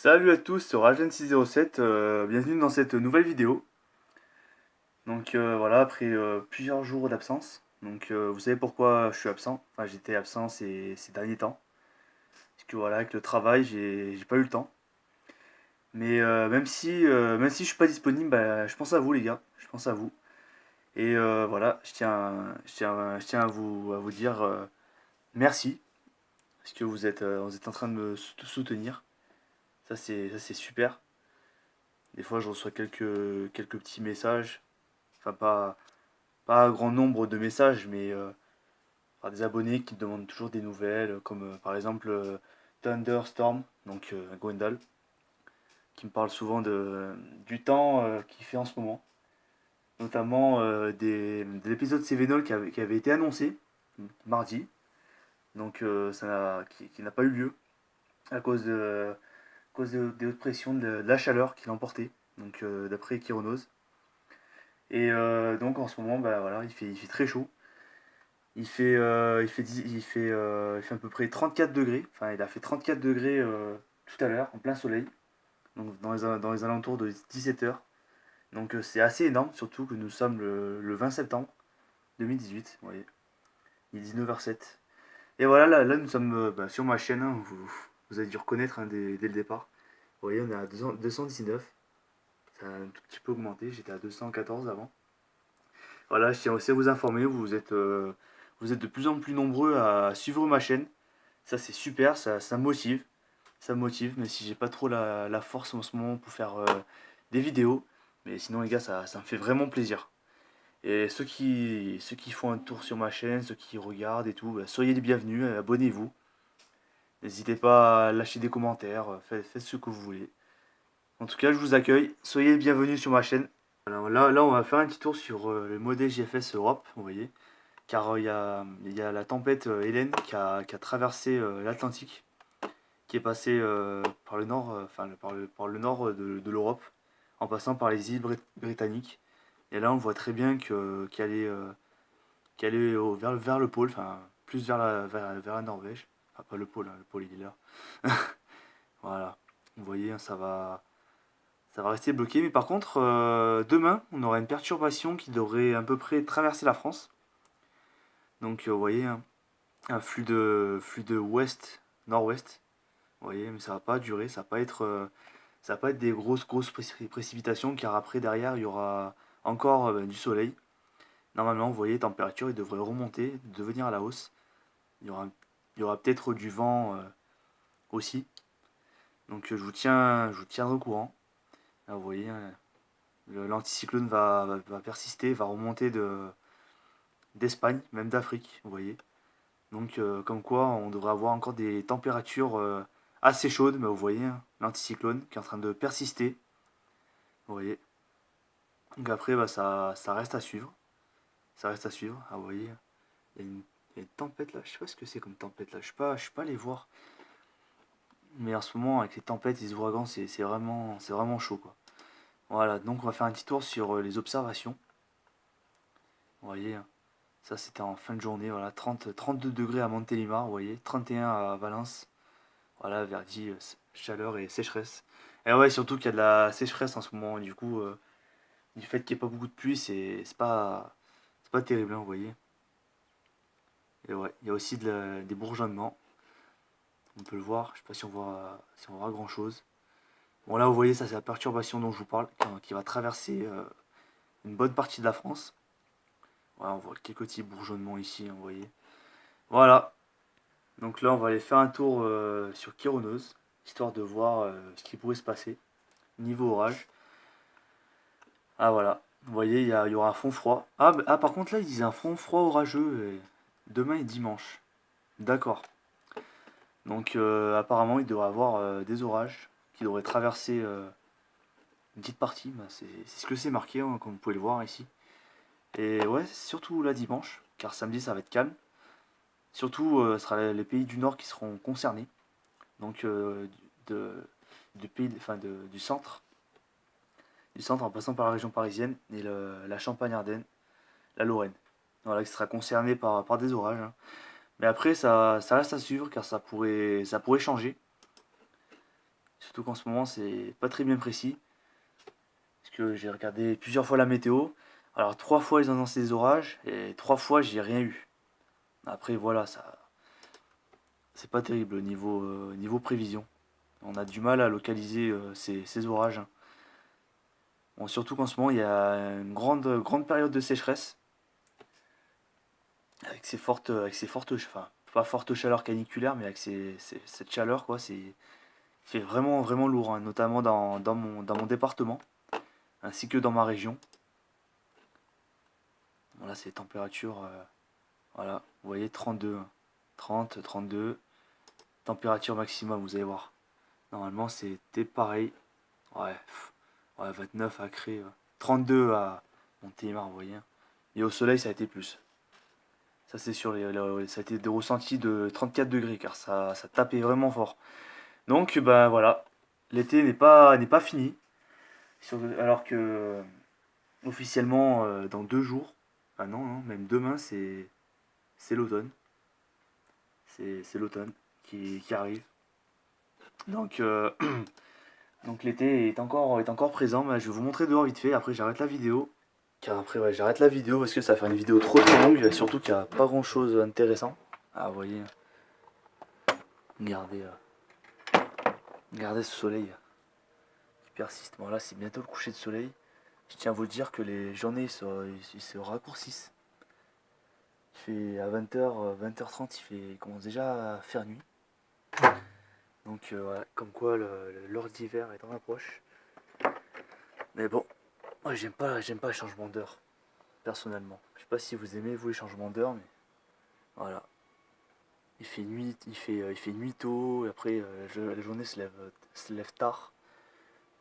Salut à tous, c'est Rajen607, bienvenue dans cette nouvelle vidéo. Donc voilà, après plusieurs jours d'absence. Donc vous savez pourquoi je suis absent. Enfin, j'étais absent ces derniers temps. Parce que voilà, avec le travail, j'ai pas eu le temps. Mais même si je suis pas disponible, bah, je pense à vous les gars, je pense à vous. Et voilà, je tiens à vous dire merci. Parce que vous êtes en train de me soutenir. Ça c'est super. Des fois, je reçois quelques petits messages. Enfin, pas un grand nombre de messages, mais par des abonnés qui me demandent toujours des nouvelles, comme par exemple Thunderstorm, donc Gwendal, qui me parle souvent du temps qu'il fait en ce moment. Notamment de l'épisode Cévenol qui avait été annoncé mardi, donc qui n'a pas eu lieu à cause des hautes pressions, de la chaleur qui l'a emporté, donc d'après Kironos. Et donc en ce moment, bah, voilà, il fait très chaud. Il fait à peu près 34 degrés. Enfin, il a fait 34 degrés tout à l'heure, en plein soleil. Donc dans les alentours de 17 heures. Donc c'est assez énorme, surtout que nous sommes le 20 septembre 2018. Vous voyez, il est 19h07. Et voilà, là nous sommes bah, sur ma chaîne. Hein, vous avez dû reconnaître hein, dès le départ. Vous voyez, on est à 219. Ça a un tout petit peu augmenté. J'étais à 214 avant. Voilà, je tiens aussi à vous informer. Vous êtes de plus en plus nombreux à suivre ma chaîne. Ça, c'est super, ça me motive. Ça me motive, même si j'ai pas trop la force en ce moment pour faire des vidéos. Mais sinon, les gars, ça me fait vraiment plaisir. Et ceux qui font un tour sur ma chaîne, ceux qui regardent et tout, bah, soyez les bienvenus, abonnez-vous. N'hésitez pas à lâcher des commentaires, faites ce que vous voulez. En tout cas, je vous accueille, soyez les bienvenus sur ma chaîne. Alors là, on va faire un petit tour sur le modèle GFS Europe, vous voyez. Car il y a la tempête Hélène qui a traversé l'Atlantique, qui est passé par le nord, enfin par le nord de l'Europe, en passant par les îles britanniques. Et là, on voit très bien qu'elle est vers le pôle, enfin plus vers la Norvège. Enfin, pas hein, le pôle il est là. Voilà, vous voyez, hein, ça va rester bloqué. Mais par contre, demain, on aura une perturbation qui devrait à peu près traverser la France. Donc, vous voyez, hein, un flux de ouest, nord-ouest. Vous voyez, mais ça va pas durer, ça va pas être des grosses précipitations, car après derrière il y aura encore du soleil. Normalement, vous voyez, température, il devrait remonter, devenir à la hausse. Il y aura peut-être du vent aussi. Donc je vous tiendrai au courant. Là, vous voyez, hein, l'anticyclone va persister, va remonter d'Espagne, même d'Afrique, vous voyez. Donc comme quoi, on devrait avoir encore des températures assez chaudes, mais vous voyez, hein, l'anticyclone qui est en train de persister, vous voyez. Donc après, bah, ça reste à suivre. Ça reste à suivre. Ah, vous voyez, il y a une tempête là. Je sais pas ce que c'est comme tempête là. Je suis pas allé voir. Mais en ce moment, avec les tempêtes et les ouragans, c'est vraiment chaud quoi. Voilà, donc on va faire un petit tour sur les observations. Vous voyez, hein, ça c'était en fin de journée. Voilà, 32 degrés à Montélimar, vous voyez, 31 à Valence. Voilà, Verdi, chaleur et sécheresse. Et ouais, surtout qu'il y a de la sécheresse en ce moment. Du coup, du fait qu'il n'y ait pas beaucoup de pluie, c'est pas terrible, hein, vous voyez. Et ouais, il y a aussi des bourgeonnements. On peut le voir, je sais pas si on voit grand chose. Bon là vous voyez ça c'est la perturbation dont je vous parle, qui va traverser une bonne partie de la France. Voilà, on voit quelques petits bourgeonnements ici, hein, vous voyez. Voilà, donc là on va aller faire un tour sur Kyronos, histoire de voir ce qui pourrait se passer. Niveau orage. Ah voilà, vous voyez il y aura un fond froid. Ah, par contre là ils disent un fond froid orageux demain et dimanche. D'accord. Donc apparemment il devrait y avoir des orages qui devraient traverser une petite partie. Bah, c'est ce que c'est marqué, hein, comme vous pouvez le voir ici. Et ouais, surtout là dimanche, car samedi ça va être calme. Surtout ce sera les pays du nord qui seront concernés. Donc de, du pays, enfin, du centre en passant par la région parisienne et la Champagne-Ardenne, la Lorraine. Voilà, qui sera concerné par des orages, hein. Mais après, ça reste à suivre car ça pourrait changer. Surtout qu'en ce moment, c'est pas très bien précis. Parce que j'ai regardé plusieurs fois la météo. Alors 3 fois ils ont annoncé des orages et 3 fois j'ai rien eu. Après voilà, ça c'est pas terrible niveau prévision. On a du mal à localiser ces orages, hein. Bon, surtout qu'en ce moment il y a une grande période de sécheresse avec ces fortes, enfin pas forte chaleur caniculaire, mais avec cette chaleur quoi, c'est fait vraiment lourd, hein, notamment dans mon département, ainsi que dans ma région. Voilà, c'est les températures, voilà, vous voyez 32, hein. 30, 32, température maximum, vous allez voir. Normalement, c'était pareil. Ouais, ouais, 29 à Cré, 32 à Montélimar, vous voyez, hein. Et au soleil, ça a été plus. Ça, c'est sûr, ça a été des ressentis de 34 degrés, car ça tapait vraiment fort. Donc, ben voilà, l'été n'est pas fini. Alors que, officiellement, dans 2 jours, ah non, non, même demain, c'est l'automne. C'est l'automne qui arrive. Donc, donc l'été est encore présent. Mais je vais vous montrer dehors vite fait. Après, j'arrête la vidéo. Car après, ouais, j'arrête la vidéo parce que ça va faire une vidéo trop longue. Et surtout qu'il n'y a pas grand chose d'intéressant. Ah, vous voyez, regardez, regardez ce soleil qui persiste. Bon, là, c'est bientôt le coucher de soleil. Je tiens à vous dire que les journées se raccourcissent. Il fait à 20h, 20h30, il commence déjà à faire nuit. Donc, ouais, comme quoi l'heure d'hiver est en approche. Mais bon, moi j'aime pas le changement d'heure, personnellement. Je sais pas si vous aimez vous les changements d'heure, mais voilà. Il fait nuit tôt, et après la journée se lève tard.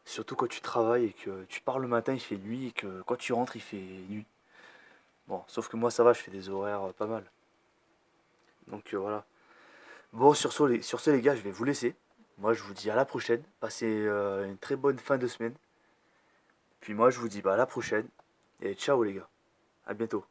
Surtout quand tu travailles et que tu pars le matin, il fait nuit, et que quand tu rentres, il fait nuit. Bon, sauf que moi ça va, je fais des horaires pas mal. Donc voilà. Bon, sur ce les gars, je vais vous laisser. Moi je vous dis à la prochaine. Passez une très bonne fin de semaine. Puis moi je vous dis bah à la prochaine. Et ciao les gars. À bientôt.